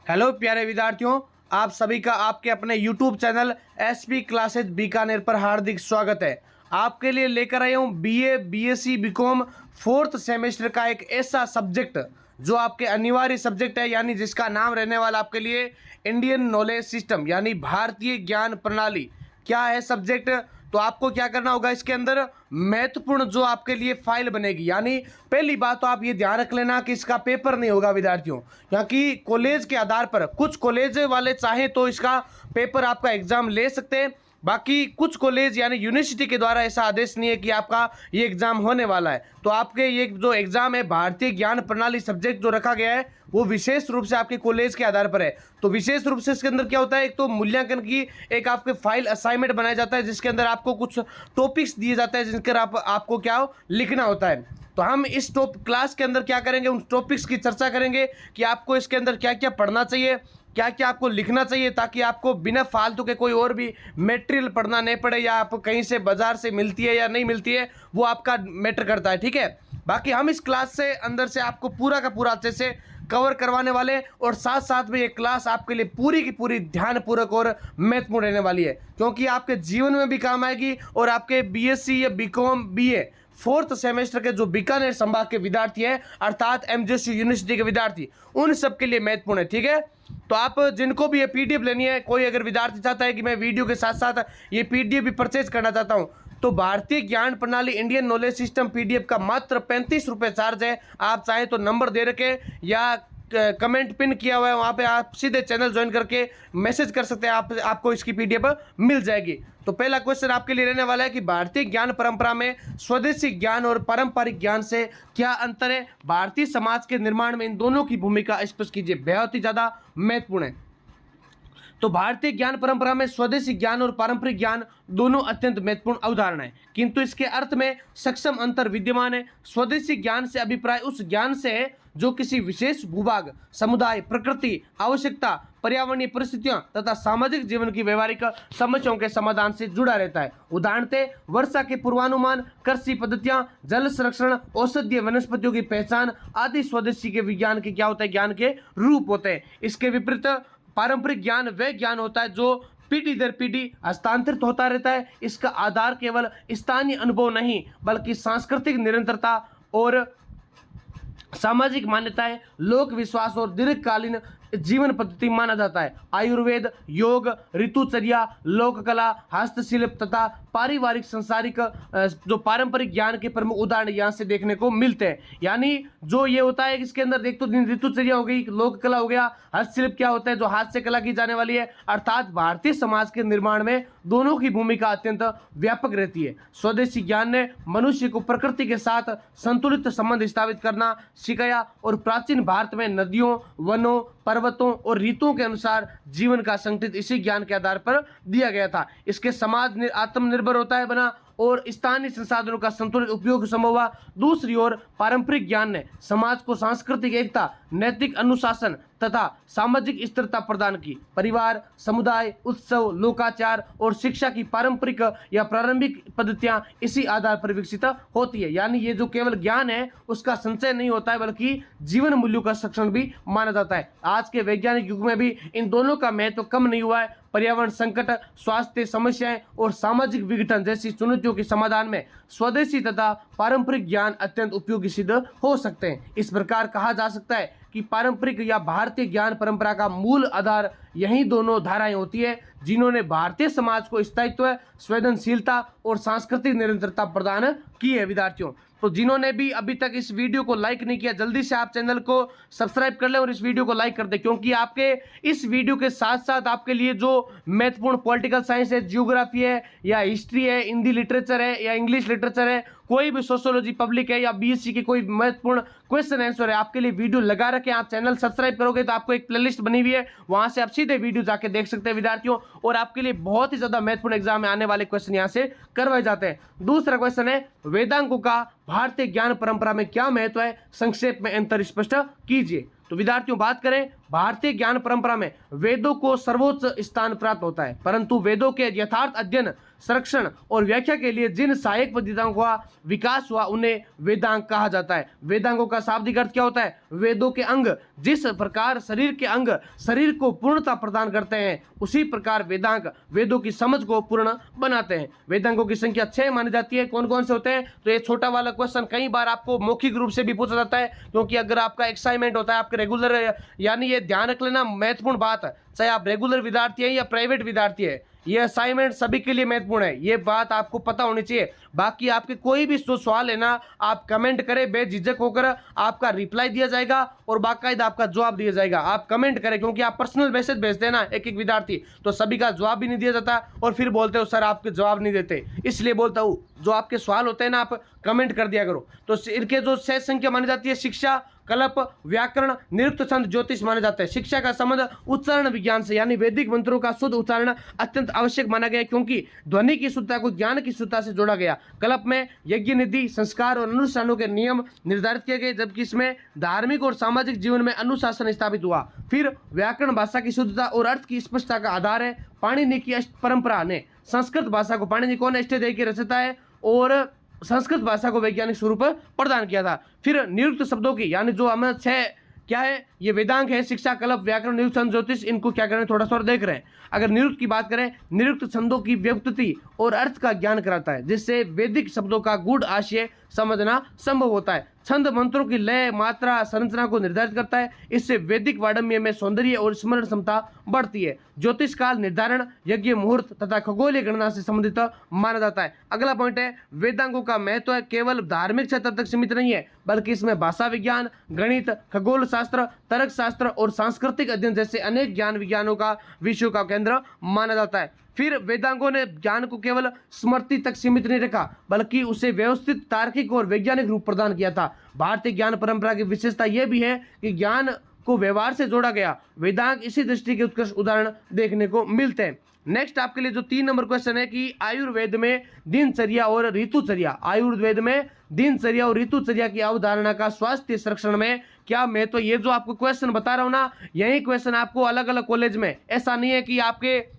Hello प्यारे विद्यार्थियों, आप सभी का आपके अपने YouTube channel SP classes Bikaner पर हार्दिक स्वागत है। आपके लिए लेकर आया हूँ BA, BSc, BCom fourth semester का एक ऐसा सब्जेक्ट जो आपके अनिवार्य सब्जेक्ट है, यानी जिसका नाम रहने वाला आपके लिए इंडियन नॉलेज सिस्टम यानी भारतीय ज्ञान प्रणाली। क्या है सब्जेक्ट? तो आपको क्या करना होगा, इसके अंदर महत्वपूर्ण जो आपके लिए फाइल बनेगी, यानी पहली बात तो आप ये ध्यान रख लेना कि इसका पेपर नहीं होगा विद्यार्थियों, क्योंकि कॉलेज के आधार पर कुछ कॉलेज वाले चाहें तो इसका पेपर आपका एग्जाम ले सकते हैं, बाकी कुछ कॉलेज यानी यूनिवर्सिटी के द्वारा ऐसा आदेश नहीं है कि आपका ये एग्जाम होने वाला है। तो आपके ये जो एग्जाम है भारतीय ज्ञान प्रणाली सब्जेक्ट जो रखा गया है वो विशेष रूप से आपके कॉलेज के आधार पर है। तो विशेष रूप से इसके अंदर क्या होता है, एक तो मूल्यांकन की एक आपके फाइल असाइनमेंट बनाया जाता है जिसके अंदर आपको कुछ टॉपिक्स दिए जाते हैं जिनके आपको क्या लिखना होता है। तो हम इस क्लास के अंदर क्या करेंगे, उन टॉपिक्स की चर्चा करेंगे कि आपको इसके अंदर क्या क्या पढ़ना चाहिए, क्या क्या आपको लिखना चाहिए, ताकि आपको बिना फालतू के कोई और भी मटेरियल पढ़ना नहीं पड़े, या आप कहीं से बाजार से मिलती है या नहीं मिलती है वो आपका मैटर करता है। ठीक है, बाकी हम इस क्लास से अंदर से आपको पूरा का पूरा अच्छे से कवर करवाने वाले, और साथ साथ में ये क्लास आपके लिए पूरी की पूरी ध्यानपूर्वक और महत्वपूर्ण रहने वाली है, क्योंकि आपके जीवन में भी काम आएगी और आपके बीएससी या बीकॉम बीए फोर्थ सेमेस्टर के जो बीकानेर संभाग के विद्यार्थी हैं अर्थात एमजेएसयू यूनिवर्सिटी के विद्यार्थी, उन सब के लिए महत्वपूर्ण है। ठीक है, तो आप जिनको भी ये पीडीएफ लेनी है, कोई अगर विद्यार्थी चाहता है कि मैं वीडियो के साथ साथ ये पीडीएफ भी परचेज करना चाहता हूँ, तो भारतीय ज्ञान प्रणाली इंडियन नॉलेज सिस्टम पीडीएफ का मात्र 35 रुपये चार्ज है। आप चाहें तो नंबर दे रखे या कमेंट पिन किया हुआ है, वहाँ पे आप सीधे चैनल ज्वाइन करके मैसेज कर सकते हैं, आपको इसकी पीडीएफ मिल जाएगी। तो पहला क्वेश्चन आपके लिए रहने वाला है कि भारतीय ज्ञान परंपरा में स्वदेशी ज्ञान और पारंपरिक ज्ञान से क्या अंतर है, भारतीय समाज के निर्माण में इन दोनों की भूमिका स्पष्ट कीजिए। बहुत ही ज़्यादा महत्वपूर्ण है। तो भारतीय ज्ञान परंपरा में स्वदेशी ज्ञान और पारंपरिक ज्ञान दोनों अत्यंत महत्वपूर्ण अवधारणा है, किंतु इसके अर्थ में सक्षम अंतर विद्यमान है। स्वदेशी ज्ञान से अभिप्राय उस ज्ञान से है जो किसी विशेष भूभाग, समुदाय, प्रकृति, आवश्यकता, पर्यावरणीय परिस्थितियों तथा सामाजिक जीवन की व्यवहारिक समस्याओं के समाधान से जुड़ा रहता है। उदाहरणतः वर्षा के पूर्वानुमान, कृषि पद्धतियां, जल संरक्षण, औषधीय वनस्पतियों की पहचान आदि स्वदेशी के विज्ञान के क्या होता है, ज्ञान के रूप होते हैं। इसके विपरीत पारंपरिक ज्ञान वह ज्ञान होता है जो पीढ़ी दर पीढ़ी हस्तांतरित होता रहता है। इसका आधार केवल स्थानीय अनुभव नहीं बल्कि सांस्कृतिक निरंतरता और सामाजिक मान्यताएं, लोक विश्वास और दीर्घकालीन जीवन पद्धति माना जाता है। आयुर्वेद, योग, ऋतुचर्या, लोक कला, हस्तशिल्प तथा पारिवारिक संसारिक जो पारंपरिक ज्ञान के प्रमुख उदाहरण यहाँ से देखने को मिलते हैं। यानी जो ये होता है इसके अंदर देख तो ऋतुचर्या हो गई, लोक कला हो गया, हस्तशिल्प क्या होता है जो हाथ से कला की जाने वाली है, अर्थात भारतीय समाज के निर्माण में दोनों की भूमिका अत्यंत व्यापक रहती है। स्वदेशी ज्ञान ने मनुष्य को प्रकृति के साथ संतुलित संबंध स्थापित करना सिखाया और प्राचीन भारत में नदियों, वनों, पर्वतों और ऋतुओं के अनुसार जीवन का संगठित इसी ज्ञान के आधार पर दिया गया था। इसके समाज आत्मनिर्भर होता है बना और स्थानीय संसाधनों का संतुलित उपयोग संभव हुआ। दूसरी ओर पारंपरिक ज्ञान ने समाज को सांस्कृतिक एकता, नैतिक अनुशासन तथा सामाजिक स्थिरता प्रदान की। परिवार, समुदाय, उत्सव, लोकाचार और शिक्षा की पारंपरिक या प्रारंभिक पद्धतियां इसी आधार पर विकसित होती है। यानी ये जो केवल ज्ञान है उसका संचय नहीं होता है बल्कि जीवन मूल्यों का संरक्षण भी माना जाता है। आज के वैज्ञानिक युग में भी इन दोनों का महत्व कम नहीं हुआ है। पर्यावरण संकट, स्वास्थ्य समस्याएं और सामाजिक विघटन जैसी चुनौतियों के समाधान में स्वदेशी तथा पारंपरिक ज्ञान अत्यंत उपयोगी सिद्ध हो सकते हैं। इस प्रकार कहा जा सकता है कि पारंपरिक या भारतीय ज्ञान परंपरा का मूल आधार यही दोनों धाराएं होती है जिन्होंने भारतीय समाज को स्थायित्व, संवेदनशीलता और सांस्कृतिक निरंतरता प्रदान की है। विद्यार्थियों, तो जिन्होंने भी अभी तक इस वीडियो को लाइक नहीं किया, जल्दी से आप चैनल को सब्सक्राइब कर लें और इस वीडियो को लाइक कर दें, क्योंकि आपके इस वीडियो के साथ साथ आपके लिए जो महत्वपूर्ण पॉलिटिकल साइंस है, जियोग्राफी है या हिस्ट्री है, हिंदी लिटरेचर है या इंग्लिश लिटरेचर है, कोई भी सोशियोलॉजी पब्लिक है या बीएससी की कोई महत्वपूर्ण क्वेश्चन आंसर है, आपके लिए वीडियो लगा रखे। आप चैनल सब्सक्राइब करोगे तो आपको एक प्लेलिस्ट बनी हुई है, वहां से आप सीधे वीडियो जाके देख सकते हैं विद्यार्थियों, और आपके लिए बहुत ही ज्यादा महत्वपूर्ण एग्जाम में आने वाले क्वेश्चन यहाँ से करवाए जाते हैं। दूसरा क्वेश्चन है वेदांगों का भारतीय ज्ञान परंपरा में क्या महत्व है, संक्षेप में अंतर स्पष्ट कीजिए। तो विद्यार्थियों बात करें भारतीय ज्ञान परंपरा में वेदों को सर्वोच्च स्थान प्राप्त होता है, परंतु वेदों के यथार्थ अध्ययन, संरक्षण और व्याख्या के लिए जिन सहायक पद्धतियों का विकास हुआ उन्हें वेदांग कहा जाता है। वेदांगों का शाब्दिक अर्थ क्या होता है? वेदों के अंग। जिस प्रकार शरीर के अंग शरीर को पूर्णता प्रदान करते हैं, उसी प्रकार वेदांग वेदों की समझ को पूर्ण बनाते हैं। वेदांगों की संख्या 6 मानी जाती है। कौन कौन से होते हैं? तो ये छोटा वाला क्वेश्चन कई बार आपको मौखिक रूप से भी पूछा जाता है, क्योंकि अगर आपका असाइनमेंट होता है आपके रेगुलर, यानी ये ध्यान रख लेना महत्वपूर्ण बात है, चाहे आप रेगुलर विद्यार्थी हैं या प्राइवेट विद्यार्थी है, ये असाइनमेंट सभी के लिए महत्वपूर्ण है। ये बात आपको पता होनी चाहिए। बाकी आपके कोई भी जो सवाल है ना, आप कमेंट करें, बेझिझक होकर आपका रिप्लाई दिया जाएगा और बाकायदा आपका जवाब दिया जाएगा। आप कमेंट करें, क्योंकि आप पर्सनल मैसेज भेजते हैं ना एक एक विद्यार्थी, तो सभी का जवाब भी नहीं दिया जाता और फिर बोलते हो सर आपके जवाब नहीं देते। इसलिए बोलता हूँ जो आपके सवाल होते हैं ना, आप कमेंट कर दिया करो। तो इनके जो 6 संख्या मानी जाती है, शिक्षा, कल्प, व्याकरण, निरुक्त, छंद, ज्योतिष माने जाते हैं। शिक्षा का संबंध उच्चारण विज्ञान से, यानी वैदिक मंत्रों का शुद्ध उच्चारण अत्यंत आवश्यक माना गया, क्योंकि ध्वनि की शुद्धता को ज्ञान की शुद्धता से जोड़ा गया। कल्प में यज्ञ निधि, संस्कार और अनुष्ठानों के नियम निर्धारित किए गए, जबकि इसमें धार्मिक और सामाजिक जीवन में अनुशासन स्थापित हुआ। फिर व्याकरण भाषा की शुद्धता और अर्थ की स्पष्टता का आधार है। पाणिनि की परंपरा ने संस्कृत भाषा को, पाणिनि कौन अष्टाध्यायी की रचयिता है, और संस्कृत भाषा को वैज्ञानिक स्वरूप प्रदान किया था। फिर निरुक्त शब्दों की, यानी जो हमें 6 क्या है, ये वेदांग है, शिक्षा, कल्प, व्याकरण, निरुक्त, छंद, ज्योतिष, इनको क्या करें थोड़ा सा देख रहे हैं। अगर निरुक्त की बात करें, निरुक्त छंदों की व्युत्पत्ति और अर्थ का ज्ञान कराता है, जिससे वैदिक शब्दों का गूढ़ आशय समझना संभव होता है। छंद मंत्रों की लय, मात्रा, संरचना को निर्धारित करता है। इससे वैदिक वाडम्य में सौंदर्य और स्मरण क्षमता बढ़ती है। ज्योतिष काल निर्धारण, यज्ञ, मुहूर्त तथा खगोलीय गणना से संबंधित माना जाता है। अगला पॉइंट है, वेदांगों का महत्व केवल धार्मिक क्षेत्र तक सीमित नहीं है, बल्कि इसमें भाषा विज्ञान, गणित, खगोल शास्त्र, तर्क शास्त्र और सांस्कृतिक अध्ययन जैसे अनेक ज्ञान विज्ञानों का विषयों का केंद्र माना जाता है। फिर वेदांगों ने ज्ञान को केवल स्मृति तक सीमित नहीं रखा, बल्कि उसे व्यवस्थित, तार्किक और वैज्ञानिक रूप प्रदान किया था। भारतीय ज्ञान परंपरा की विशेषता यह भी है कि ज्ञान को व्यवहार से जोड़ा गया। वेदांग इसी दृष्टि के उत्कृष्ट उदाहरण देखने को मिलते हैं। नेक्स्ट आपके लिए जो 3 नंबर क्वेश्चन है कि आयुर्वेद में दिनचर्या और ऋतुचर्या, आयुर्वेद में दिनचर्या और ऋतुचर्या की अवधारणा का स्वास्थ्य संरक्षण में क्या महत्व। तो ये जो आपको क्वेश्चन बता रहा हूं ना, यही क्वेश्चन आपको अलग अलग कॉलेज में, ऐसा नहीं है कि आपके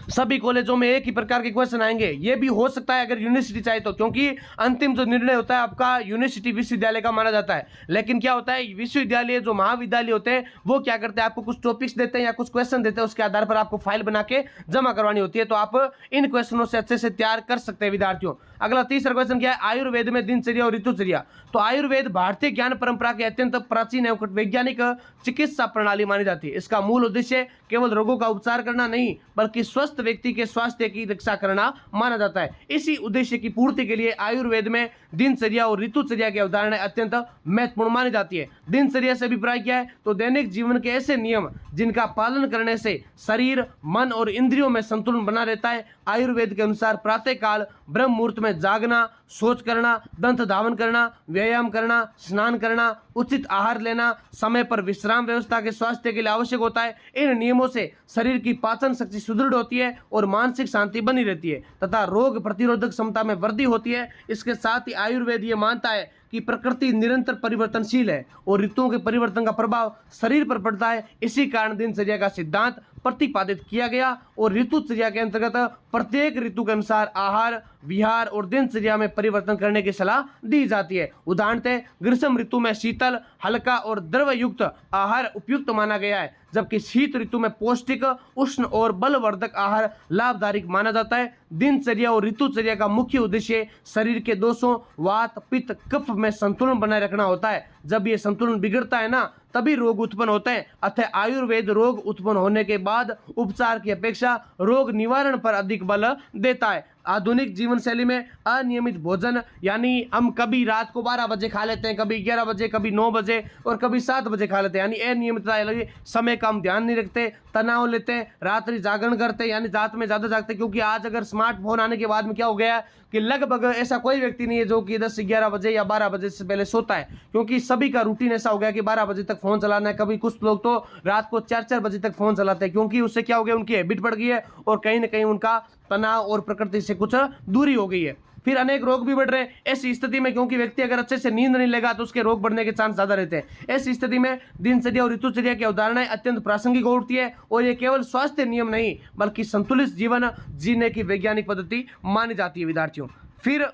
सभी कॉलेजों में एक ही प्रकार के क्वेश्चन आएंगे। ये भी हो सकता है अगर यूनिवर्सिटी चाहे तो, क्योंकि अंतिम जो निर्णय होता है आपका यूनिवर्सिटी विश्वविद्यालय का माना जाता है। लेकिन क्या होता है, विश्वविद्यालय जो महाविद्यालय होते हैं वो क्या करते हैं, आपको कुछ टॉपिक्स देते हैं या कुछ क्वेश्चन देते हैं, उसके आधार पर आपको फाइल बना के जमा करवानी होती है। तो आप इन क्वेश्चनों से अच्छे से तैयार कर सकते हैं विद्यार्थियों। अगला तीसरा क्वेश्चन क्या है, आयुर्वेद में दिनचर्या और ऋतुचर्या। तो आयुर्वेद भारतीय ज्ञान परंपरा के अत्यंत प्राचीन एवं वैज्ञानिक चिकित्सा प्रणाली मानी जाती है। इसका मूल उद्देश्य केवल रोगों का उपचार करना नहीं, बल्कि स्वस्थ व्यक्ति के स्वास्थ्य की रक्षा करना माना जाता है। इसी उद्देश्य की पूर्ति के लिए आयुर्वेद में दिनचर्या और ऋतुचर्या की अवधारणा अत्यंत महत्वपूर्ण मानी जाती है। दिनचर्या से अभिप्राय क्या है, तो दैनिक जीवन के ऐसे नियम जिनका पालन करने से शरीर, मन और इंद्रियों में संतुलन बना रहता है। आयुर्वेद के अनुसार प्रातः काल ब्रह्म मुहूर्त में जागना, शौच करना, दंत धावन करना, व्यायाम करना, स्नान करना, उचित आहार लेना, समय पर विश्राम व्यवस्था के स्वास्थ्य के लिए आवश्यक होता है। इन नियमों से शरीर की पाचन शक्ति सुदृढ़ होती है और मानसिक शांति बनी रहती है तथा रोग प्रतिरोधक क्षमता में वृद्धि होती है। इसके साथ ही आयुर्वेद ये मानता है कि प्रकृति निरंतर परिवर्तनशील है और ऋतुओं के परिवर्तन का प्रभाव शरीर पर पड़ता है। इसी कारण दिनचर्या का सिद्धांत प्रतिपादित किया गया और ऋतुचर्या के अंतर्गत प्रत्येक ऋतु के अनुसार आहार, विहार और दिनचर्या में परिवर्तन करने की सलाह दी जाती है। उदाहरणतः ग्रीष्म ऋतु में शीतल, हल्का और द्रव युक्त आहार उपयुक्त माना गया है, जबकि शीत ऋतु में पौष्टिक, उष्ण और बलवर्धक आहार लाभदायक माना जाता है। दिनचर्या और ऋतुचर्या का मुख्य उद्देश्य शरीर के दोषों वात, पित्त, कफ में संतुलन बनाए रखना होता है। जब ये संतुलन बिगड़ता है ना, तभी रोग उत्पन्न होते हैं। अतः आयुर्वेद रोग उत्पन्न होने के बाद उपचार की अपेक्षा रोग निवारण पर अधिक बल देता है। आधुनिक जीवन शैली में अनियमित भोजन, यानी हम कभी रात को 12 बजे खा लेते हैं, कभी 11 बजे, कभी 9 बजे और कभी 7 बजे खा लेते हैं, यानी अनियमितता लगी। समय का हम ध्यान नहीं रखते, तनाव लेते हैं, रात्रि जागरण करते हैं, यानी रात में ज़्यादा जागते हैं। क्योंकि आज अगर स्मार्टफोन आने के बाद में क्या हो गया कि लगभग ऐसा कोई व्यक्ति नहीं है जो कि 10 से 11 बजे या 12 बजे से पहले सोता है, क्योंकि सभी का रूटीन ऐसा हो गया कि 12 बजे तक फ़ोन चलाना है। कभी कुछ लोग तो रात को 4-4 बजे तक फ़ोन चलाते हैं, क्योंकि उससे क्या हो गया, उनकी हैबिट पड़ गई है और कहीं ना कहीं उनका तनाव और प्रकृति से कुछ दूरी हो गई है। फिर अनेक रोग भी बढ़ रहे हैं। ऐसी स्थिति में क्योंकि व्यक्ति अगर अच्छे से नींद नहीं लेगा तो उसके रोग बढ़ने के चांस ज्यादा रहते हैं। ऐसी स्थिति में दिनचर्या और ऋतुचर्या की अवधारणाएं अत्यंत प्रासंगिक हो उठती है और ये केवल स्वास्थ्य नियम नहीं बल्कि संतुलित जीवन जीने की वैज्ञानिक पद्धति मानी जाती है विद्यार्थियों। फिर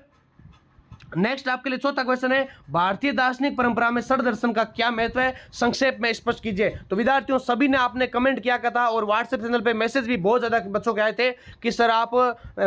नेक्स्ट आपके लिए चौथा क्वेश्चन है, भारतीय दार्शनिक परंपरा में षड दर्शन का क्या महत्व है, संक्षेप में स्पष्ट कीजिए। तो विद्यार्थियों सभी ने आपने कमेंट किया था और व्हाट्सएप चैनल पे मैसेज भी बहुत ज्यादा बच्चों के आए थे कि सर आप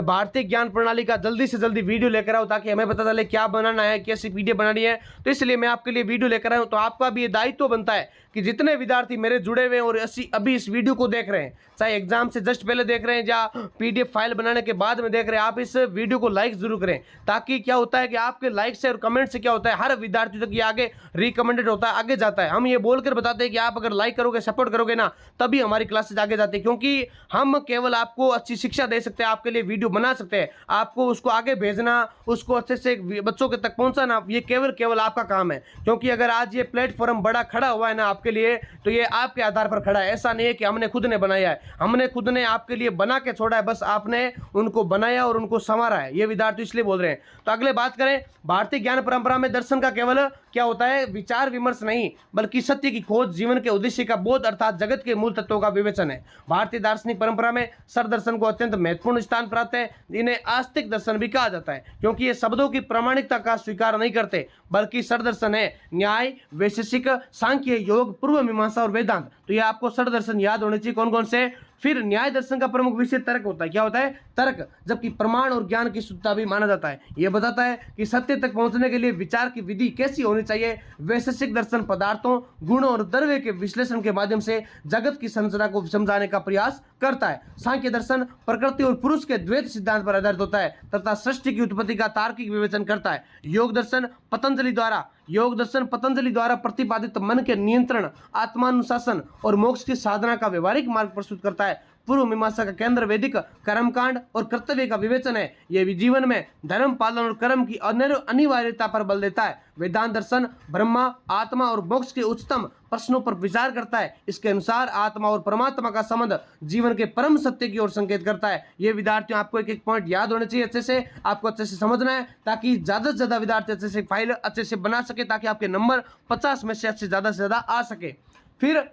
भारतीय ज्ञान प्रणाली का जल्दी से जल्दी वीडियो लेकर आओ ताकि हमें पता चले क्या बनाना है, कैसी पीडीएफ बनानी है। तो इसलिए मैं आपके लिए वीडियो लेकर आया हूं। तो आपका भी ये दायित्व बनता है कि जितने विद्यार्थी मेरे जुड़े हुए हैं और अभी इस वीडियो को देख रहे हैं, चाहे एग्जाम से जस्ट पहले देख रहे हैं या पीडीएफ फाइल बनाने के बाद में देख रहे हैं, आप इस वीडियो को लाइक जरूर करें ताकि क्या होता है कि आपके लाइक से और कमेंट से क्या होता है हर विद्यार्थी तक ये आगे रिकमेंडेड होता है, आगे जाता है। हम ये बोलकर बताते हैं कि आप अगर लाइक करोगे, सपोर्ट करोगे ना, तभी हमारी क्लासेज आगे जाती है, क्योंकि हम केवल आपको अच्छी शिक्षा दे सकते हैं, आपके लिए वीडियो बना सकते हैं, आपको उसको आगे भेजना, उसको अच्छे से बच्चों के तक पहुंचाना, ये केवल आपका काम है। क्योंकि अगर आज ये प्लेटफॉर्म बड़ा खड़ा हुआ है ना आपके लिए, तो ये आपके आधार पर खड़ा है। ऐसा नहीं है कि हमने खुद ने बनाया है, हमने खुद ने आपके लिए बना के छोड़ा है, बस आपने उनको बनाया और उनको संवारा है। ये विद्यार्थी इसलिए बोल रहे हैं। तो अगले बात करें, भारतीय ज्ञान परंपरा में दर्शन का केवल क्या होता है, विचार विमर्श नहीं बल्कि सत्य की खोज, जीवन के उद्देश्य का बोध अर्थात जगत के मूल तत्वों का विवेचन है। भारतीय दार्शनिक परंपरा में षड दर्शन को अत्यंत महत्वपूर्ण स्थान प्राप्त है। इन्हें आस्तिक दर्शन भी कहा जाता है क्योंकि ये शब्दों की प्रामाणिकता का स्वीकार नहीं करते, बल्कि षड दर्शन है न्याय, वैशेषिक, सांख्य, योग, पूर्व मीमांसा और वेदांत। तो ये आपको षड दर्शन याद होने चाहिए कौन कौन से। फिर न्याय दर्शन का प्रमुख विषय तर्क होता है। क्या होता है? तर्क। जबकि प्रमाण और ज्ञान की शुद्धता भी माना जाता है। यह बताता है कि सत्य तक पहुंचने के लिए विचार की विधि कैसी होनी चाहिए। वैशेषिक दर्शन पदार्थों, गुणों और द्रव्य के विश्लेषण के माध्यम से जगत की संरचना को समझाने का प्रयास करता है। सांख्य दर्शन प्रकृति और पुरुष के द्वैत सिद्धांत पर आधारित होता है तथा सृष्टि की उत्पत्ति का तार्किक विवेचन करता है। योग दर्शन पतंजलि द्वारा प्रतिपादित मन के नियंत्रण, आत्मानुशासन और मोक्ष की साधना का व्यवहारिक मार्ग प्रस्तुत करता है। पूर्व मीमांसा का केंद्र वैदिक कर्मकांड और कर्तव्य का विवेचन है। यह भी जीवन में धर्म पालन और कर्म की अनिवार्यता पर बल देता है। वेदांत दर्शन ब्रह्मा, आत्मा और मोक्ष के उच्चतम प्रश्नों पर विचार करता है। इसके अनुसार आत्मा और परमात्मा का संबंध जीवन के परम सत्य की ओर संकेत करता है। ये विद्यार्थियों आपको एक एक पॉइंट याद होने चाहिए, अच्छे से आपको अच्छे से समझना है ताकि ज्यादा से ज्यादा विद्यार्थी अच्छे से फाइल अच्छे से बना सके ताकि आपके नंबर 50 में से ज्यादा आ सके। फिर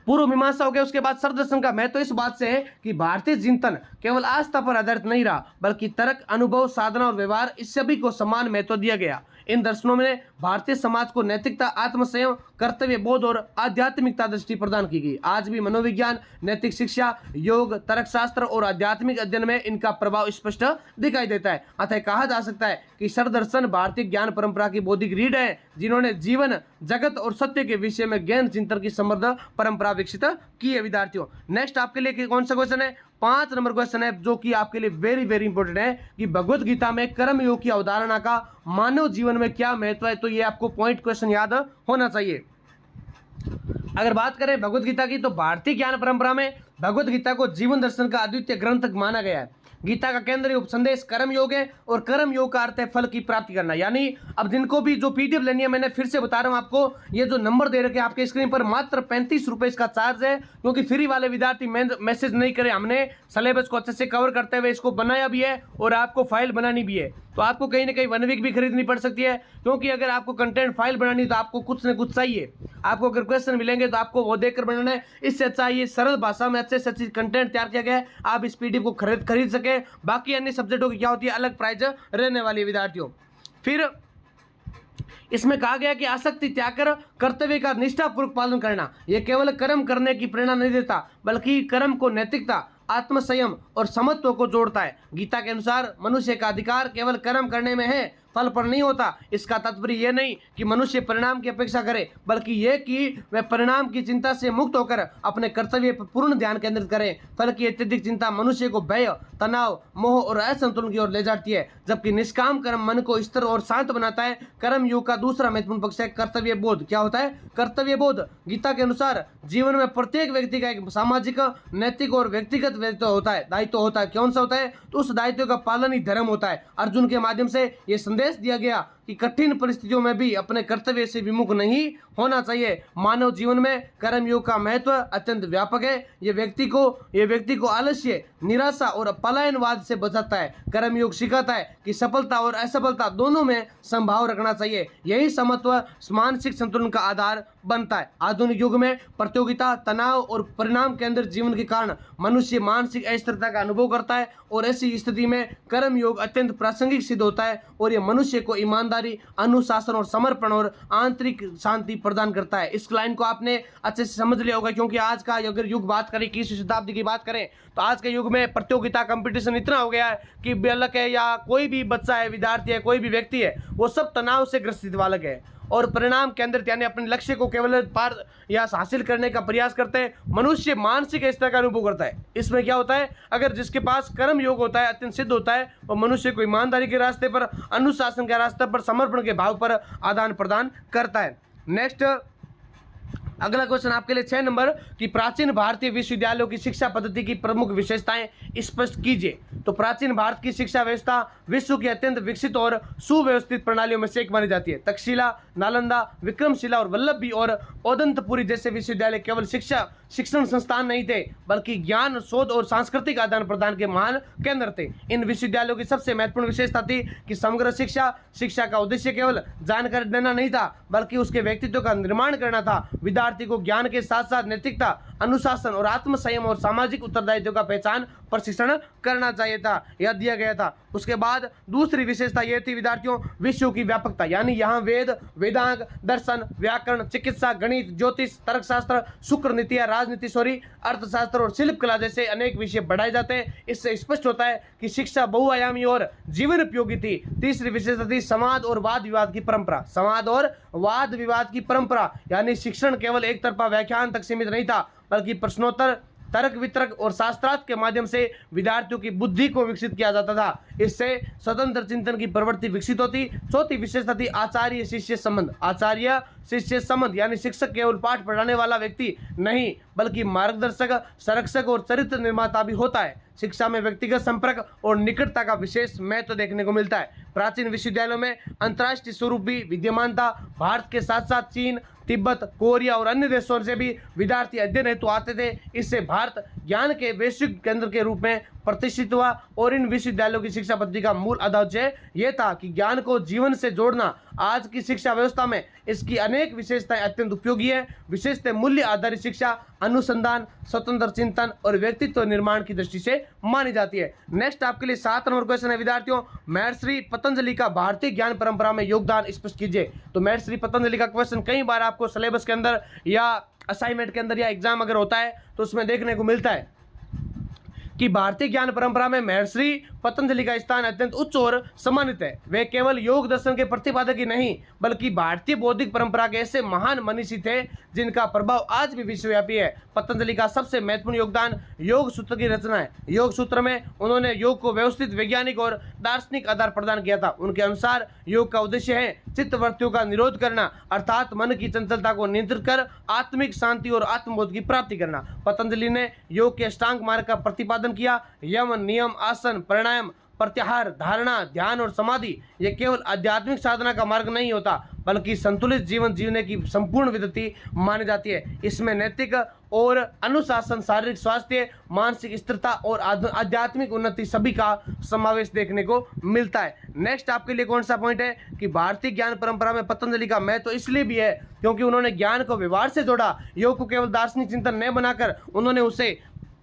पूर्व मीमांसा हो गया। उसके बाद षड दर्शन का महत्व इस बात से है कि भारतीय चिंतन केवल आस्था पर आधारित नहीं रहा बल्कि तर्क, अनुभव, साधना और व्यवहार, इस सभी को समान महत्व दिया गया। इन दर्शनों में भारतीय समाज को नैतिकता, आत्मसंयम, कर्तव्य बोध और आध्यात्मिकता दृष्टि प्रदान की गई। आज भी मनोविज्ञान, नैतिक शिक्षा, योग, तर्कशास्त्र और आध्यात्मिक अध्ययन में इनका प्रभाव स्पष्ट दिखाई देता है। अतः कहा जा सकता है कि षड दर्शन भारतीय ज्ञान परंपरा की बौद्धिक रीढ़ है जिन्होंने जीवन, जगत और सत्य के विषय में ज्ञान चिंतन की समृद्ध परंपरा विकसित की है। विद्यार्थियों नेक्स्ट आपके लिए कौन सा क्वेश्चन है? 5 नंबर क्वेश्चन है जो कि आपके लिए वेरी इंपॉर्टेंट है कि भगवत गीता में कर्म योग की अवधारणा का मानव जीवन में क्या महत्व है। तो ये आपको पॉइंट क्वेश्चन याद होना चाहिए। अगर बात करें भगवत गीता की, तो भारतीय ज्ञान परंपरा में भगवत गीता को जीवन दर्शन का अद्वितीय ग्रंथ माना गया है। गीता का केंद्रीय उपसंदेश कर्म योग है और कर्म योग का अर्थ है फल की प्राप्ति करना। यानी अब जिनको भी जो पीडीएफ लेनी है, मैंने फिर से बता रहा हूं आपको, ये जो नंबर दे रखे हैं आपके स्क्रीन पर, मात्र 35 रुपए इसका चार्ज है क्योंकि फ्री वाले विद्यार्थी मैसेज नहीं करे। हमने सिलेबस को अच्छे से कवर करते हुए इसको बनाया भी है और आपको फाइल बनानी भी है। तो आपको कहीं ना कहीं 1 वीक भी खरीदनी पड़ सकती है क्योंकि अगर आपको कंटेंट फाइल बनानी है तो आपको कुछ न कुछ चाहिए। आपको अगर क्वेश्चन मिलेंगे तो आपको वो देखकर बनाना है। इससे अच्छा ये सरल भाषा में अच्छे से अच्छी कंटेंट तैयार किया गया है, आप इस पीडीएफ को खरीद सके। बाकी अन्य सब्जेक्टों की क्या होती है, अलग प्राइस रहने वाली है विद्यार्थियों। फिर इसमें कहा गया कि आसक्ति त्याग कर कर्तव्य का निष्ठापूर्वक पालन करना, यह केवल कर्म करने की प्रेरणा नहीं देता बल्कि कर्म को नैतिकता, आत्मसंयम और समत्व को जोड़ता है। गीता के अनुसार मनुष्य का अधिकार केवल कर्म करने में है, फल पर नहीं होता। इसका तात्पर्य यह नहीं कि मनुष्य परिणाम की अपेक्षा करे बल्कि यह कि वह परिणाम की चिंता से मुक्त होकर अपने कर्तव्य पर पूर्ण ध्यान केंद्रित करे। फल की अत्यधिक चिंता मनुष्य को भय, तनाव, मोह और असंतुलन की ओर ले जाती है, जबकि निष्काम कर्म मन को स्थिर और शांत बनाता है। कर्म योग का दूसरा महत्वपूर्ण पक्ष है कर्तव्य बोध। क्या होता है? कर्तव्य बोध। गीता के अनुसार जीवन में प्रत्येक व्यक्ति का एक सामाजिक, नैतिक और व्यक्तिगत दायित्व होता है। कौन सा होता है? तो उस दायित्व का पालन ही धर्म होता है। अर्जुन के माध्यम से यह संदेश दिया गया, कि कठिन परिस्थितियों में भी अपने कर्तव्य से विमुख नहीं होना चाहिए। मानव जीवन में कर्मयोग का महत्व अत्यंत व्यापक है। ये व्यक्ति को आलस्य, निराशा और पलायनवाद से बचाता है। कर्मयोग सिखाता है कि सफलता और असफलता दोनों में संभाव रखना चाहिए। यही समत्व मानसिक संतुलन का आधार बनता है। आधुनिक युग में प्रतियोगिता, तनाव और परिणाम केंद्रित जीवन के कारण मनुष्य मानसिक अस्थिरता का अनुभव करता है और ऐसी स्थिति में कर्मयोग अत्यंत प्रासंगिक सिद्ध होता है और यह मनुष्य को ईमानदारी, अनुशासन और समर्पण और आंतरिक शांति प्रदान करता है। इस लाइन को आपने अच्छे से समझ लिया होगा, क्योंकि आज का अगर युग बात करें, 21वीं शताब्दी की बात करें, तो आज के युग में प्रतियोगिता, कंपटीशन इतना हो गया है कि बालक है या कोई भी बच्चा है, विद्यार्थी है, कोई भी व्यक्ति है, वो सब तनाव से ग्रसित बालक है और परिणाम केंद्रित यानी अपने लक्ष्य को केवल पार या हासिल करने का प्रयास करते हैं। मनुष्य मानसिक स्तर का अनुभव करता है। इसमें क्या होता है, अगर जिसके पास कर्म योग होता है, अत्यंत सिद्ध होता है, वो मनुष्य को ईमानदारी के रास्ते पर, अनुशासन के रास्ते पर, समर्पण के भाव पर आदान प्रदान करता है। नेक्स्ट अगला क्वेश्चन आपके लिए 6 नंबर कि प्राचीन भारतीय विश्वविद्यालयों की शिक्षा पद्धति की प्रमुख विशेषताएं स्पष्ट कीजिए। तो प्राचीन भारत की शिक्षा व्यवस्था विश्व की अत्यंत विकसित और सुव्यवस्थित प्रणालियों में से एक मानी जाती है। तक्षशिला, नालंदा, विक्रमशिला और वल्लभी और ओदंतपुरी जैसे विश्वविद्यालय केवल शिक्षण संस्थान नहीं थे, बल्कि ज्ञान, शोध और सांस्कृतिक आदान प्रदान के महान केंद्र थे। इन विश्वविद्यालयों की सबसे महत्वपूर्ण विशेषता थी कि समग्र शिक्षा का उद्देश्य केवल जानकारी देना नहीं था, बल्कि उसके व्यक्तित्व का निर्माण करना था। विद्यार्थी को ज्ञान के साथ साथ नैतिकता, अनुशासन और आत्मसंयम और सामाजिक उत्तरदायित्व का पहचान प्रशिक्षण करना चाहिए था, यह दिया गया था। उसके बाद दूसरी विशेषता यह थी विद्यार्थियों विषयों की व्यापकता, यानी यहाँ वेद, वेदांग, दर्शन, व्याकरण, चिकित्सा, गणित, ज्योतिष, तर्कशास्त्र, शुक्र नीतियाँ, राजनीति, सॉरी, अर्थशास्त्र और शिल्प कला जैसे अनेक विषय पढ़ाए जाते हैं। इससे स्पष्ट होता है कि शिक्षा बहुआयामी और जीवन उपयोगी थी। तीसरी विशेषता थी संवाद और वाद विवाद की परंपरा। संवाद और वाद विवाद की परंपरा यानी शिक्षण केवल एक तरफा व्याख्यान तक सीमित नहीं था, बल्कि प्रश्नोत्तर, तर्क वितर्क और शास्त्रार्थ के माध्यम से विद्यार्थियों की बुद्धि को विकसित किया जाता था। इससे स्वतंत्र चिंतन की प्रवृत्ति विकसित होती। चौथी विशेषता थी आचार्य शिष्य संबंध। आचार्य शिष्य संबंध यानी शिक्षक केवल पाठ पढ़ाने वाला व्यक्ति नहीं, बल्कि मार्गदर्शक, संरक्षक और चरित्र निर्माता भी होता है। शिक्षा में व्यक्तिगत संपर्क और निकटता का विशेष महत्व देखने को मिलता है। प्राचीन विश्वविद्यालयों में अंतर्राष्ट्रीय स्वरूप भी विद्यमान था। भारत के साथ साथ चीन, तिब्बत, कोरिया और अन्य देशों से भी विद्यार्थी अध्ययन हेतु आते थे। इससे भारत ज्ञान के वैश्विक केंद्र के रूप में प्रतिष्ठित हुआ और इन विश्वविद्यालयों की शिक्षा पद्धति का मूल आदर्श यह था कि ज्ञान को जीवन से जोड़ना। आज की शिक्षा व्यवस्था में इसकी अनेक विशेषताएं अत्यंत उपयोगी है। विशेषतः मूल्य आधारित शिक्षा अनुसंधान, स्वतंत्र चिंतन और व्यक्तित्व निर्माण की दृष्टि से मानी जाती है। नेक्स्ट आपके लिए 7 नंबर क्वेश्चन है विद्यार्थियों, महर्षि पतंजलि का भारतीय ज्ञान परंपरा में योगदान स्पष्ट कीजिए। तो महर्षि पतंजलि का क्वेश्चन कई बार आपको सिलेबस के अंदर या असाइनमेंट के अंदर या एग्जाम अगर होता है तो उसमें देखने को मिलता है कि भारतीय ज्ञान परंपरा में महर्षि पतंजलि का स्थान अत्यंत उच्च और सम्मानित है। वे केवल योग दर्शन के प्रतिपादक ही नहीं, बल्कि भारतीय बौद्धिक परंपरा के ऐसे महान मनीषी थे जिनका प्रभाव आज भी विश्वव्यापी है। पतंजलि का सबसे महत्वपूर्ण योगदान योग सूत्र की रचना है। योग सूत्र में उन्होंने योग को व्यवस्थित, वैज्ञानिक और दार्शनिक आधार प्रदान किया था। उनके अनुसार योग का उद्देश्य है चित्तवृत्तियों का निरोध करना, अर्थात मन की चंचलता को नियंत्रित कर आत्मिक शांति और आत्मबोध की प्राप्ति करना। पतंजलि ने योग के अष्टांग मार्ग का प्रतिपादन किया। यम, नियम, आसन, प्राणायाम, प्रत्याहार, धारणा, ध्यान और समाधि ये केवल आध्यात्मिक साधना का मार्ग नहीं होता, बल्कि संतुलित जीवन जीने की संपूर्ण विधि मानी जाती है। इसमें नैतिक और अनुशासन, शारीरिक स्वास्थ्य, मानसिक स्थिरता और आध्यात्मिक उन्नति सभी का समावेश देखने को मिलता है। नेक्स्ट आपके लिए कौन सा पॉइंट है कि भारतीय ज्ञान परंपरा में पतंजलि का महत्व इसलिए भी है क्योंकि उन्होंने ज्ञान को व्यवहार से जोड़ा। योग को केवल दार्शनिक चिंतन न बनाकर उन्होंने उसे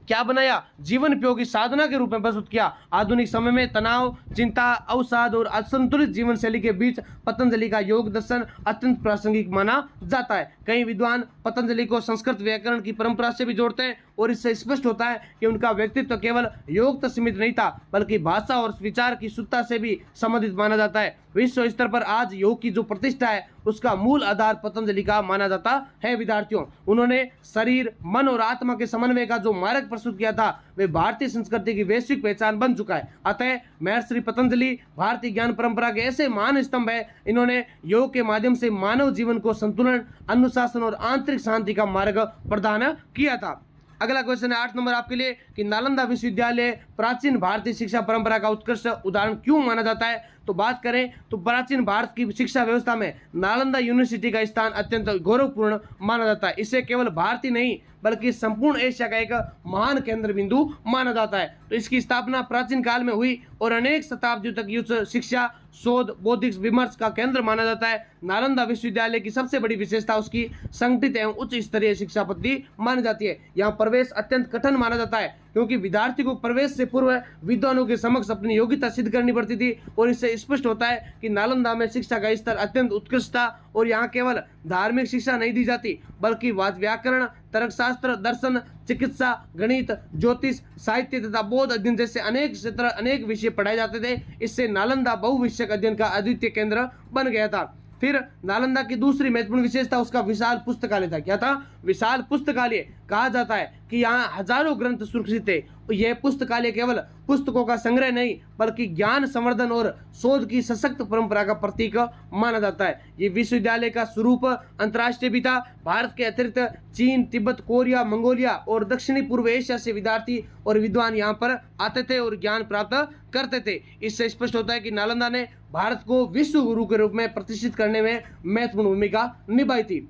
क्या बनाया, जीवन उपयोगी साधना के रूप में प्रस्तुत किया। आधुनिक समय में तनाव, चिंता, अवसाद और असंतुलित जीवन शैली के बीच पतंजलि का योग दर्शन अत्यंत प्रासंगिक माना जाता है। कई विद्वान पतंजलि को संस्कृत व्याकरण की परंपरा से भी जोड़ते हैं और इससे स्पष्ट होता है कि उनका व्यक्तित्व केवल योग तक सीमित नहीं था, बल्कि भाषा और विचार की शुद्धता से भी संबंधित माना जाता है। विश्व स्तर पर आज योग की जो प्रतिष्ठा है उसका मूल आधार पतंजलि का माना जाता है। विद्यार्थियों, उन्होंने शरीर, मन और आत्मा के समन्वय का जो मार्ग प्रस्तुत किया था वे भारतीय संस्कृति की वैश्विक पहचान बन चुका है। अतः महर्षि पतंजलि भारतीय ज्ञान परंपरा के ऐसे महान स्तंभ है। इन्होंने योग के माध्यम से मानव जीवन को संतुलन, अनुशासन और आंतरिक शांति का मार्ग प्रदान किया था। अगला क्वेश्चन है 8 नंबर आपके लिए कि नालंदा विश्वविद्यालय प्राचीन भारतीय शिक्षा परंपरा का उत्कृष्ट उदाहरण क्यों माना जाता है। तो बात करें तो प्राचीन भारत की शिक्षा व्यवस्था में नालंदा यूनिवर्सिटी का स्थान अत्यंत गौरवपूर्ण माना जाता है। इसे केवल भारत ही नहीं बल्कि संपूर्ण एशिया का एक महान केंद्र बिंदु माना जाता है। तो इसकी स्थापना प्राचीन काल में हुई और अनेक शताब्दियों तक उच्च शिक्षा, शोध, बौद्धिक विमर्श का केंद्र माना जाता है। नालंदा विश्वविद्यालय की सबसे बड़ी विशेषता उसकी संगठित एवं उच्च स्तरीय शिक्षा पद्धति मानी जाती है। यहाँ प्रवेश अत्यंत कठिन माना जाता है क्योंकि विद्यार्थी को प्रवेश से पूर्व विद्वानों के समक्ष अपनी योग्यता सिद्ध करनी पड़ती थी और इससे स्पष्ट होता है कि नालंदा में शिक्षा का स्तर अत्यंत उत्कृष्ट था और यहाँ केवल धार्मिक शिक्षा नहीं दी जाती बल्कि व्याकरण, तर्कशास्त्र, दर्शन, चिकित्सा, गणित, ज्योतिष, साहित्य तथा बौद्ध अध्ययन जैसे अनेक विषय पढ़ाए जाते थे। इससे नालंदा बहुविषयक अध्ययन का अद्वितीय केंद्र बन गया था। फिर नालंदा की दूसरी महत्वपूर्ण विशेषता उसका विशाल पुस्तकालय था। क्या था? विशाल पुस्तकालय। कहा जाता है कि यहाँ हजारों ग्रंथ सुरक्षित थे। यह पुस्तकालय केवल पुस्तकों का संग्रह नहीं बल्कि ज्ञान संवर्धन और शोध की सशक्त परंपरा का प्रतीक माना जाता है। ये विश्वविद्यालय का स्वरूप अंतर्राष्ट्रीय भी था। भारत के अतिरिक्त चीन, तिब्बत, कोरिया, मंगोलिया और दक्षिणी पूर्व एशिया से विद्यार्थी और विद्वान यहाँ पर आते थे और ज्ञान प्राप्त करते थे। इससे स्पष्ट होता है कि नालंदा ने भारत को विश्व गुरु के रूप में प्रतिष्ठित करने में महत्वपूर्ण भूमिका निभाई थी।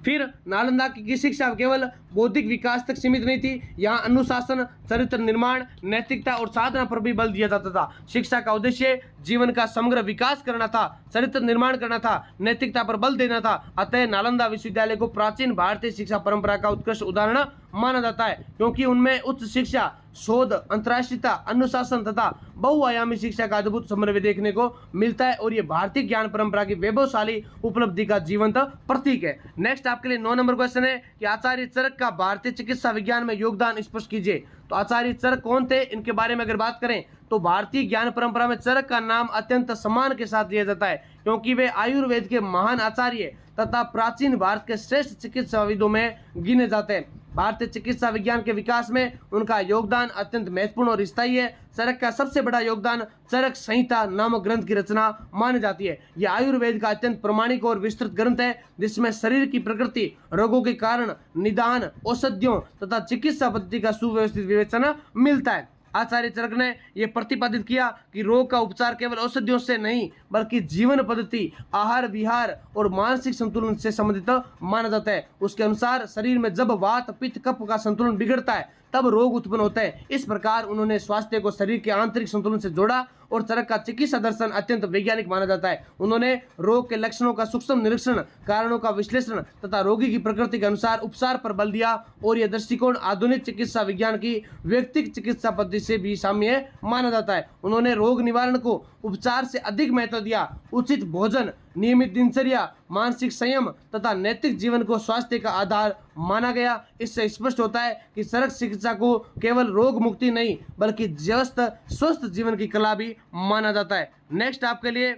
फिर नालंदा की शिक्षा केवल बौद्धिक विकास तक सीमित नहीं थी। यहाँ अनुशासन, चरित्र निर्माण, नैतिकता और साधना पर भी बल दिया जाता था। शिक्षा का उद्देश्य जीवन का समग्र विकास करना था, चरित्र निर्माण करना था, नैतिकता पर बल देना था। अतः नालंदा विश्वविद्यालय को प्राचीन भारतीय शिक्षा परंपरा का उत्कृष्ट उदाहरण माना जाता है क्योंकि उनमें उच्च शिक्षा, शोध, अंतर्राष्ट्रीयता, अनुशासन तथा बहुआयामी शिक्षा का अद्भुत समन्वय देखने को मिलता है और ये भारतीय ज्ञान परंपरा की वैभवशाली उपलब्धि का जीवंत प्रतीक है। नेक्स्ट आपके लिए 9 नंबर क्वेश्चन है कि आचार्य चरक का भारतीय चिकित्सा विज्ञान में योगदान स्पष्ट कीजिए। तो आचार्य चरक कौन थे, इनके बारे में अगर बात करें तो भारतीय ज्ञान परंपरा में चरक का नाम अत्यंत सम्मान के साथ लिया जाता है क्योंकि वे आयुर्वेद के महान आचार्य तथा प्राचीन भारत के श्रेष्ठ चिकित्साविदों में गिने जाते हैं। भारतीय चिकित्सा विज्ञान के विकास में उनका योगदान अत्यंत महत्वपूर्ण और स्थायी है। चरक का सबसे बड़ा योगदान चरक संहिता नामक ग्रंथ की रचना मानी जाती है। यह आयुर्वेद का अत्यंत प्रामाणिक और विस्तृत ग्रंथ है जिसमें शरीर की प्रकृति, रोगों के कारण, निदान, औषधियों तथा चिकित्सा पद्धति का सुव्यवस्थित विवेचन मिलता है। आचार्य चरक ने यह प्रतिपादित किया कि रोग का उपचार केवल औषधियों से नहीं बल्कि जीवन पद्धति, आहार विहार और मानसिक संतुलन से संबंधित माना जाता है। उसके अनुसार शरीर में जब वात, पित्त, कफ का संतुलन बिगड़ता है तब रोग उत्पन्न होते हैं। इस प्रकार उन्होंने स्वास्थ्य को शरीर के आंतरिक संतुलन से जोड़ा और चरक का चिकित्सा दर्शन अत्यंत वैज्ञानिक माना जाता है। उन्होंने रोग के लक्षणों का सूक्ष्म निरीक्षण, कारणों का विश्लेषण तथा रोगी की प्रकृति के अनुसार उपचार पर बल दिया और यह दृष्टिकोण आधुनिक चिकित्सा विज्ञान की व्यक्तिगत चिकित्सा पद्धति से भी साम्य माना जाता है। उन्होंने रोग निवारण को उपचार से अधिक महत्व दिया। उचित भोजन, नियमित दिनचर्या, मानसिक संयम तथा नैतिक जीवन को स्वास्थ्य का आधार माना गया। इससे स्पष्ट होता है कि चरक चिकित्सा को केवल रोग मुक्ति नहीं बल्कि स्वस्थ जीवन की कला भी माना जाता है। नेक्स्ट आपके लिए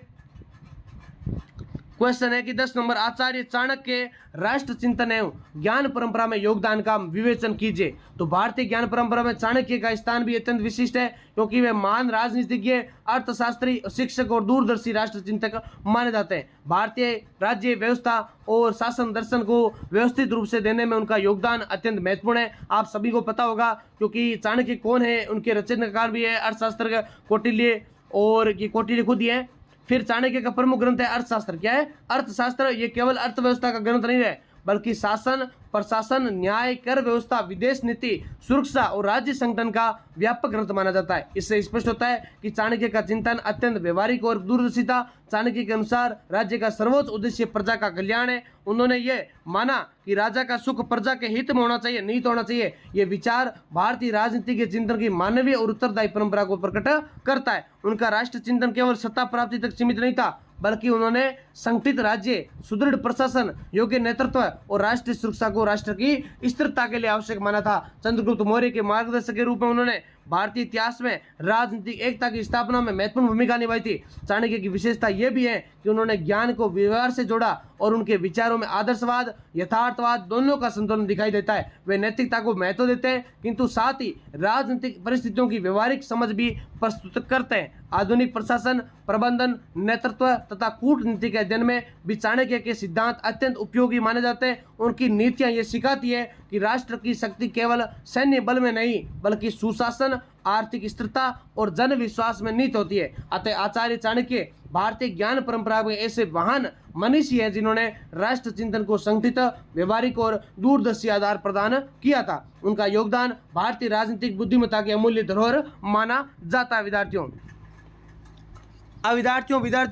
क्वेश्चन है कि 10 नंबर आचार्य चाणक्य के राष्ट्र चिंतन एवं ज्ञान परंपरा में योगदान का विवेचन कीजिए। तो भारतीय ज्ञान परंपरा में चाणक्य का स्थान भी अत्यंत विशिष्ट है क्योंकि वे महान राजनीतिज्ञ, अर्थशास्त्री, शिक्षक और दूरदर्शी राष्ट्र चिंतक माने जाते हैं। भारतीय राज्य व्यवस्था और शासन दर्शन को व्यवस्थित रूप से देने में उनका योगदान अत्यंत महत्वपूर्ण है। आप सभी को पता होगा क्योंकि चाणक्य कौन है, उनके रचनाकार भी है अर्थशास्त्र का कौटिल्य, और ये कौटिल्य खुद ही है। फिर चाणक्य का प्रमुख ग्रंथ है अर्थशास्त्र। क्या है? अर्थशास्त्र। ये केवल अर्थव्यवस्था का ग्रंथ नहीं है बल्कि शासन, प्रशासन, न्याय, कर व्यवस्था, विदेश नीति, सुरक्षा और राज्य संगठन का व्यापक ग्रंथ माना जाता है। इससे स्पष्ट होता है कि चाणक्य का चिंतन अत्यंत व्यवहारिक और दूरदर्शी था। चाणक्य के अनुसार राज्य का सर्वोच्च उद्देश्य प्रजा का कल्याण है। उन्होंने ये माना कि राजा का सुख प्रजा के हित में होना चाहिए, निहित होना चाहिए। ये विचार भारतीय राजनीति के चिंतन की मानवीय और उत्तरदायी परंपरा को प्रकट करता है। उनका राष्ट्र चिंतन केवल सत्ता प्राप्ति तक सीमित नहीं था बल्कि उन्होंने संगठित राज्य, सुदृढ़ प्रशासन, योग्य नेतृत्व और राष्ट्रीय सुरक्षा को राष्ट्र की स्थिरता के लिए आवश्यक माना था। चंद्रगुप्त मौर्य के मार्गदर्शक के रूप में उन्होंने भारतीय इतिहास में राजनीतिक एकता की स्थापना में महत्वपूर्ण भूमिका निभाई थी। चाणक्य की विशेषता यह भी है कि उन्होंने ज्ञान को व्यवहार से जोड़ा और उनके विचारों में आदर्शवाद, यथार्थवाद दोनों का संतुलन दिखाई देता है। वे नैतिकता को महत्व देते हैं किंतु साथ ही राजनीतिक परिस्थितियों की व्यवहारिक समझ भी प्रस्तुत करते हैं। आधुनिक प्रशासन, प्रबंधन, नेतृत्व तथा कूटनीति के अध्ययन में भी चाणक्य के सिद्धांत अत्यंत उपयोगी माने जाते हैं। उनकी नीतियां ये सिखाती है कि राष्ट्र की शक्ति केवल सैन्य बल में नहीं बल्कि सुशासन, आर्थिक स्थिरता और जन विश्वास में निहित होती है। अतः आचार्य चाणक्य भारतीय ज्ञान परंपरा में ऐसे महान मनीषी हैं जिन्होंने राष्ट्र चिंतन को संगठित, व्यवहारिक और दूरदर्शी आधार प्रदान किया था। उनका योगदान भारतीय राजनीतिक बुद्धिमत्ता के अमूल्य धरोहर माना जाता है। विद्यार्थियों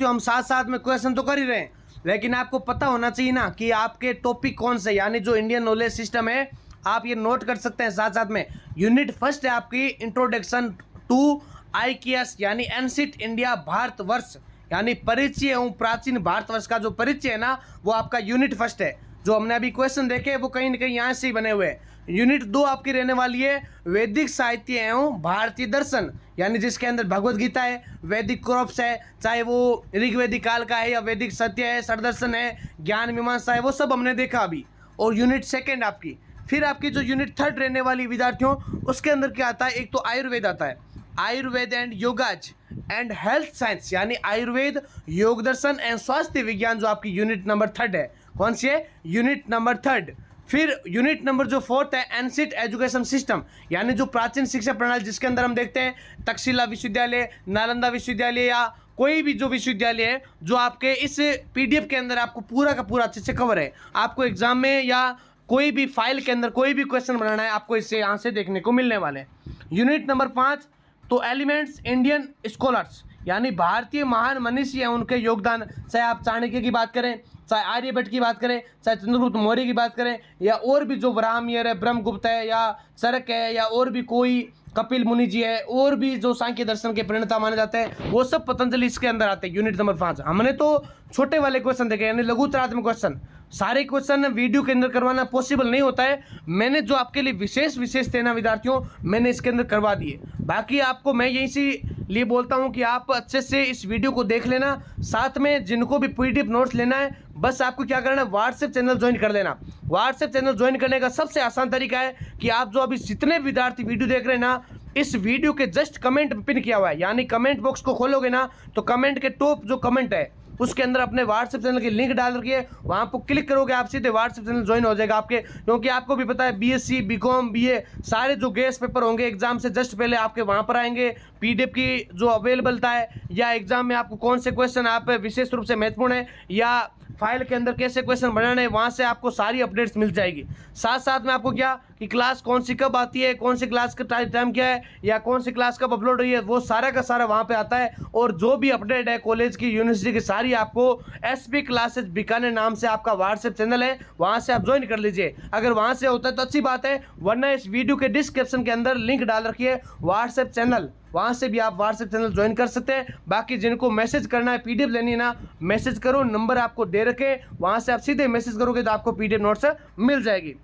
हम साथ साथ में क्वेश्चन तो कर ही रहे हैं, लेकिन आपको पता होना चाहिए ना कि आपके टॉपिक कौन से, यानी जो इंडियन नॉलेज सिस्टम है आप ये नोट कर सकते हैं। साथ साथ में यूनिट फर्स्ट है आपकी इंट्रोडक्शन टू IKS यानी एंशिएंट इंडिया भारतवर्ष, यानी परिचय एवं प्राचीन भारतवर्ष का जो परिचय है ना वो आपका यूनिट फर्स्ट है। जो हमने अभी क्वेश्चन देखे वो कहीं ना कहीं यहाँ से ही बने हुए हैं। यूनिट 2 आपकी रहने वाली है वैदिक साहित्य एवं भारतीय दर्शन, यानी जिसके अंदर भगवत गीता है, वैदिक क्रॉप्स है, चाहे वो ऋग्वेदिक काल का है या वैदिक सत्य है, षडदर्शन है, ज्ञान मीमांसा है, वो सब हमने देखा अभी। और यूनिट सेकेंड आपकी, फिर आपकी जो यूनिट थर्ड रहने वाली विद्यार्थियों, उसके अंदर क्या आता है, एक तो आयुर्वेद आता है, Ayurveda and yogas and health science, यानी आयुर्वेद, योग दर्शन एंड स्वास्थ्य विज्ञान, जो आपकी यूनिट नंबर थर्ड है। कौन सी है? Unit number third. फिर यूनिट नंबर जो फोर्थ है एंशिएंट एजुकेशन सिस्टम, यानी जो प्राचीन शिक्षा प्रणाली, जिसके अंदर हम देखते हैं तक्षशिला विश्वविद्यालय, नालंदा विश्वविद्यालय या कोई भी जो विश्वविद्यालय है, जो आपके इस PDF के अंदर आपको पूरा का पूरा अच्छे से कवर है। आपको एग्जाम में या कोई भी फाइल के अंदर कोई भी क्वेश्चन बनाना है, आपको इससे यहाँ से देखने को मिलने वाले हैं। यूनिट नंबर 5 तो एलिमेंट्स इंडियन स्कॉलर्स, यानी भारतीय महान मनीषी हैं, उनके योगदान, चाहे आप चाणक्य की बात करें, चाहे आर्यभट्ट की बात करें, चाहे चंद्रगुप्त मौर्य की बात करें, या और भी जो ब्राह्मण है, ब्रह्मगुप्त है, या चरक है, या और भी कोई कपिल मुनि जी है, और भी जो सांख्य दर्शन के प्रणेता माने जाते हैं, वो सब पतंजलि इसके अंदर आते हैं। यूनिट नंबर 5 हमने तो छोटे वाले क्वेश्चन देखे, यानी लघुतरात्मक क्वेश्चन। सारे क्वेश्चन वीडियो के अंदर करवाना पॉसिबल नहीं होता है। मैंने जो आपके लिए विशेष थे ना विद्यार्थियों, मैंने इसके अंदर करवा दिए। बाकी आपको मैं यही से लिए बोलता हूँ कि आप अच्छे से इस वीडियो को देख लेना। साथ में जिनको भी PDF नोट्स लेना है, बस आपको क्या करना है, व्हाट्सएप चैनल ज्वाइन कर लेना। व्हाट्सएप चैनल ज्वाइन करने का सबसे आसान तरीका है कि आप जो अभी जितने विद्यार्थी वीडियो देख रहे हैं ना, इस वीडियो के जस्ट कमेंट पिन किया हुआ है, यानी कमेंट बॉक्स को खोलोगे ना तो कमेंट के टॉप जो कमेंट है उसके अंदर अपने व्हाट्सएप चैनल की लिंक डाल रखिए, वहाँ पर क्लिक करोगे आप सीधे व्हाट्सएप चैनल ज्वाइन हो जाएगा आपके। क्योंकि आपको भी पता है BSc BCom BA सारे जो गेस्ट पेपर होंगे एग्जाम से जस्ट पहले आपके वहाँ पर आएंगे। PDF की जो अवेलेबलता है, या एग्जाम में आपको कौन से क्वेश्चन आप विशेष रूप से महत्वपूर्ण है, या फाइल के अंदर कैसे क्वेश्चन बनाने हैं, वहाँ से आपको सारी अपडेट्स मिल जाएगी। साथ साथ में आपको क्या कि क्लास कौन सी कब आती है, कौन सी क्लास का टाइम क्या है, या कौन सी क्लास कब अपलोड रही है, वो सारा का सारा वहाँ पे आता है। और जो भी अपडेट है कॉलेज की, यूनिवर्सिटी की, सारी आपको SP क्लासेज बीकानेर नाम से आपका व्हाट्सएप चैनल है, वहाँ से आप ज्वाइन कर लीजिए। अगर वहाँ से होता है तो अच्छी बात है, वरना इस वीडियो के डिस्क्रिप्शन के अंदर लिंक डाल रखिए व्हाट्सएप चैनल, वहाँ से भी आप व्हाट्सएप चैनल ज्वाइन कर सकते हैं। बाकी जिनको मैसेज करना है, PDF लेनी है ना, मैसेज करो, नंबर आपको दे रखे, वहाँ से आप सीधे मैसेज करोगे तो आपको PDF नोट्स मिल जाएगी।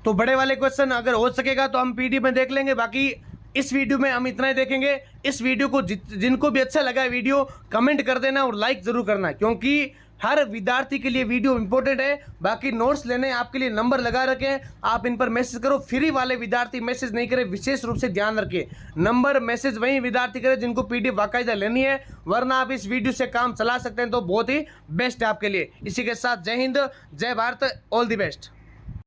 तो बड़े वाले क्वेश्चन अगर हो सकेगा तो हम PDF में देख लेंगे, बाकी इस वीडियो में हम इतना ही देखेंगे। इस वीडियो को जिनको भी अच्छा लगा वीडियो, कमेंट कर देना और लाइक ज़रूर करना, क्योंकि हर विद्यार्थी के लिए वीडियो इंपॉर्टेंट है। बाकी नोट्स लेने आपके लिए नंबर लगा रखें, आप इन पर मैसेज करो। फ्री वाले विद्यार्थी मैसेज नहीं करें, विशेष रूप से ध्यान रखें। नंबर मैसेज वही विद्यार्थी करें जिनको PDF बाकायदा लेनी है, वरना आप इस वीडियो से काम चला सकते हैं तो बहुत ही बेस्ट है आपके लिए। इसी के साथ जय हिंद, जय भारत, ऑल द बेस्ट।